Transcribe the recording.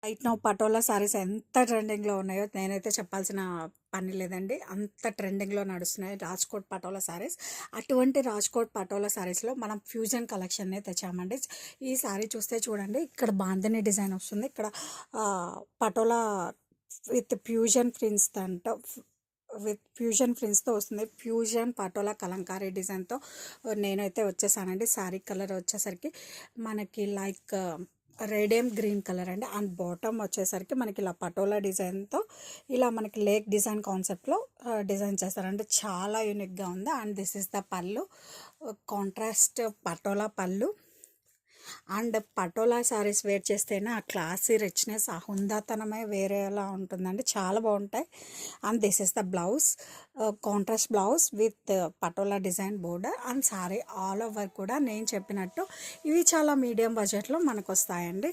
Right now patola saris ఎంత ట్రెండింగ్లో ఉన్నాయో నేనైతే చెప్పాల్సిన పని లేదండి. అంత ట్రెండింగ్లో నడుస్తున్నాయి రాజ్కోట్ పటోలా సారీస్. అటువంటి రాజ్కోట్ పటోలా సారీస్లో మనం ఫ్యూజన్ కలెక్షన్నే తెచ్చామండి. ఈ సారీ చూస్తే చూడండి, ఇక్కడ బాందిని డిజైన్ వస్తుంది, ఇక్కడ పటోలా విత్ ఫ్యూజన్ ప్రింట్స్ అంట, విత్ ఫ్యూజన్ ప్రింట్స్తో వస్తుంది. ఫ్యూజన్ పటోలా కలంకారీ డిజైన్తో నేనైతే వచ్చేసానండి. శారీ కలర్ వచ్చేసరికి మనకి లైక్ రేడియం గ్రీన్ కలర్ అండి. అండ్ బాటమ్ వచ్చేసరికి మనకి ఇలా పటోలా డిజైన్తో ఇలా మనకి లేక్ డిజైన్ కాన్సెప్ట్లో డిజైన్ చేస్తారండి. చాలా యూనిక్గా ఉంది. అండ్ దిస్ ఇస్ ద పళ్ళు, కాంట్రాస్ట్ పటోలా పళ్ళు. అండ్ పటోలా శారీస్ వేర్ చేస్తేనే ఆ క్లాసీ రిచ్నెస్, ఆ హుందాతనమే వేరేలా ఉంటుందండి. చాలా బాగుంటాయి. And this is the blouse, contrast blouse with patola design border. And sorry all over కూడా నేను చెప్పినట్టు ఇవి చాలా మీడియం బడ్జెట్లో మనకు వస్తాయండి.